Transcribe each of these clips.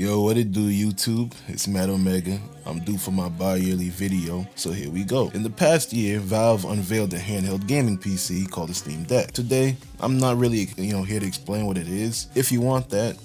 Yo, what it do, YouTube? It's Matt Omega. I'm due for my bi-yearly video, so here we go. In the past year, Valve unveiled a handheld gaming PC called the Steam Deck. Today, I'm not really, here to explain what it is. If you want that,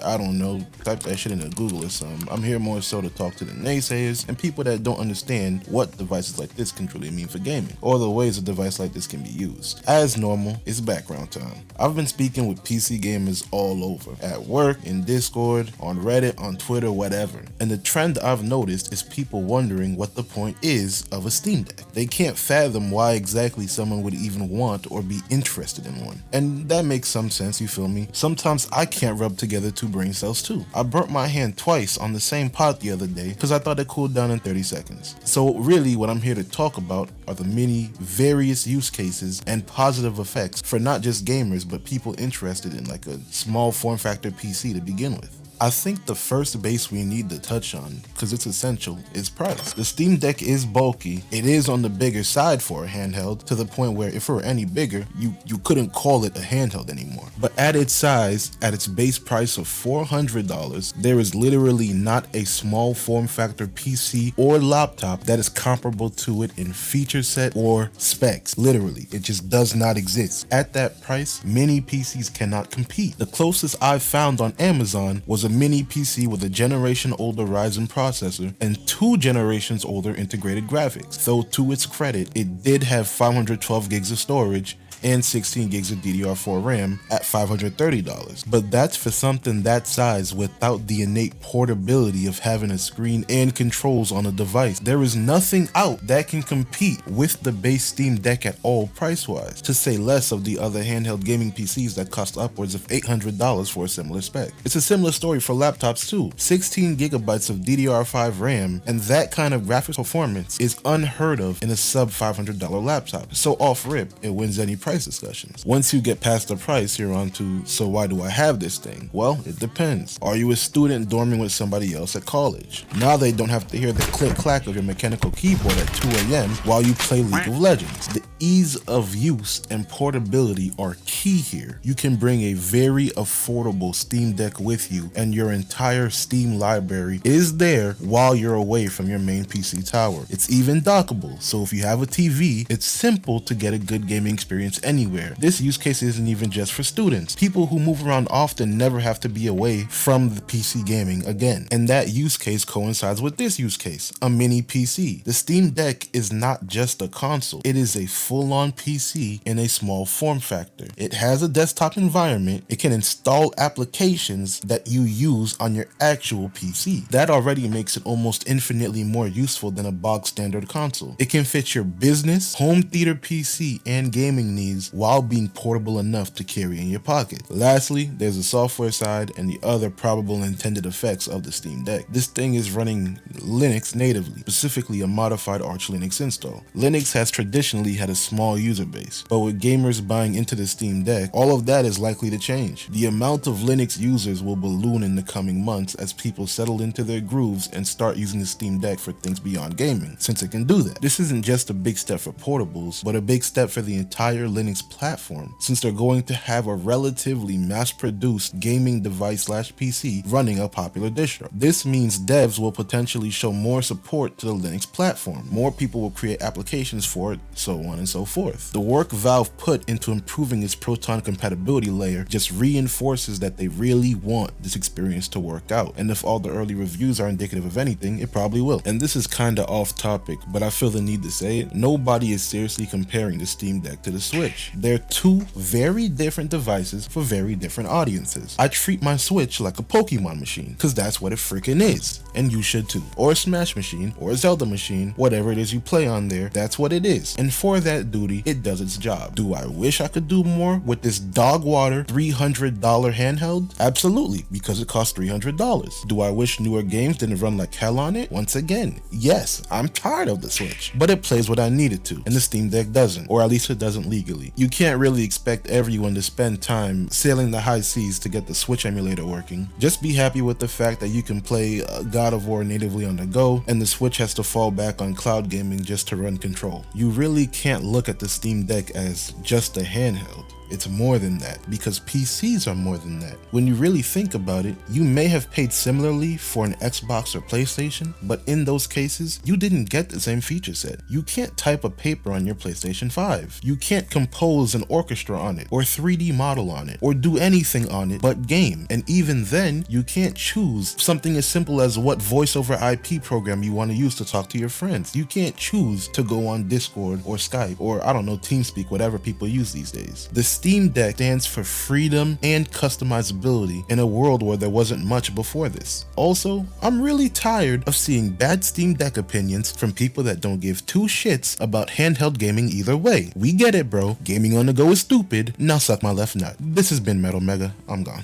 I don't know, type that shit into Google or something. I'm here more so to talk to the naysayers and people that don't understand what devices like this can truly mean for gaming, or the ways a device like this can be used. As normal, it's background time. I've been speaking with PC gamers all over, at work, in Discord, on Reddit, on Twitter, whatever. And the trend I've noticed is people wondering what the point is of a Steam Deck. They can't fathom why exactly someone would even want or be interested in one. And that makes some sense, you feel me? Sometimes I can't rub together two brain cells too. I burnt my hand twice on the same pot the other day because I thought it cooled down in 30 seconds. So really what I'm here to talk about are the many various use cases and positive effects for not just gamers but people interested in like a small form factor PC to begin with. I think the first base we need to touch on, because it's essential, is price. The Steam Deck is bulky. It is on the bigger side for a handheld, to the point where if it were any bigger, you couldn't call it a handheld anymore. But at its size, at its base price of $400, there is literally not a small form factor PC or laptop that is comparable to it in feature set or specs. Literally, it just does not exist. At that price, many PCs cannot compete. The closest I've found on Amazon was a mini PC with a generation older Ryzen processor and 2 generations older integrated graphics, though to its credit, it did have 512 gigs of storage and 16 gigs of DDR4 RAM at $530. But that's for something that size without the innate portability of having a screen and controls on a device. There is nothing out that can compete with the base Steam Deck at all price-wise, to say less of the other handheld gaming PCs that cost upwards of $800 for a similar spec. It's a similar story for laptops too. 16 gigabytes of DDR5 RAM and that kind of graphics performance is unheard of in a sub $500 laptop. So off rip, it wins any price discussions. Once you get past the price, you're on to, so why do I have this thing? Well, it depends. Are you a student dorming with somebody else at college? Now they don't have to hear the click-clack of your mechanical keyboard at 2 a.m. while you play League of Legends. The ease of use and portability are key here. You can bring a very affordable Steam Deck with you and your entire Steam library is there while you're away from your main PC tower. It's even dockable, so if you have a TV, it's simple to get a good gaming experience anywhere. This use case isn't even just for students. People who move around often never have to be away from the PC gaming again. And that use case coincides with this use case, a mini PC. The Steam Deck is not just a console. It is a full-on PC in a small form factor. It has a desktop environment. It can install applications that you use on your actual PC. That already makes it almost infinitely more useful than a bog standard console. It can fit your business, home theater PC, and gaming needs while being portable enough to carry in your pocket. Lastly, there's the software side and the other probable intended effects of the Steam Deck. This thing is running Linux natively, specifically a modified Arch Linux install. Linux has traditionally had a small user base, but with gamers buying into the Steam Deck, all of that is likely to change. The amount of Linux users will balloon in the coming months as people settle into their grooves and start using the Steam Deck for things beyond gaming, since it can do that. This isn't just a big step for portables, but a big step for the entire Linux platform, since they're going to have a relatively mass-produced gaming device / PC running a popular distro. This means devs will potentially show more support to the Linux platform. More people will create applications for it, so on and so forth. The work Valve put into improving its Proton compatibility layer just reinforces that they really want this experience to work out, and if all the early reviews are indicative of anything, it probably will. And this is kinda off topic, but I feel the need to say it. Nobody is seriously comparing the Steam Deck to the Switch. They're two very different devices for very different audiences. I treat my Switch like a Pokemon machine, cause that's what it freaking is, and you should too. Or a Smash machine, or a Zelda machine, whatever it is you play on there, that's what it is. And for that duty, it does its job. Do I wish I could do more with this dog water $300 handheld? Absolutely, because it costs $300. Do I wish newer games didn't run like hell on it? Once again, yes, I'm tired of the Switch, but it plays what I need it to, and the Steam Deck doesn't, or at least it doesn't legally. You can't really expect everyone to spend time sailing the high seas to get the Switch emulator working. Just be happy with the fact that you can play God of War natively on the go, and the Switch has to fall back on cloud gaming just to run Control. You really can't look at the Steam Deck as just a handheld. It's more than that, because PCs are more than that. When you really think about it, you may have paid similarly for an Xbox or PlayStation, but in those cases, you didn't get the same feature set. You can't type a paper on your PlayStation 5. You can't compose an orchestra on it, or 3D model on it, or do anything on it but game. And even then, you can't choose something as simple as what voice over IP program you want to use to talk to your friends. You can't choose to go on Discord or Skype or, I don't know, TeamSpeak, whatever people use these days. The Steam Deck stands for freedom and customizability in a world where there wasn't much before this. Also, I'm really tired of seeing bad Steam Deck opinions from people that don't give two shits about handheld gaming either way. We get it, bro. Gaming on the go is stupid. Now suck my left nut. This has been Metal Mega. I'm gone.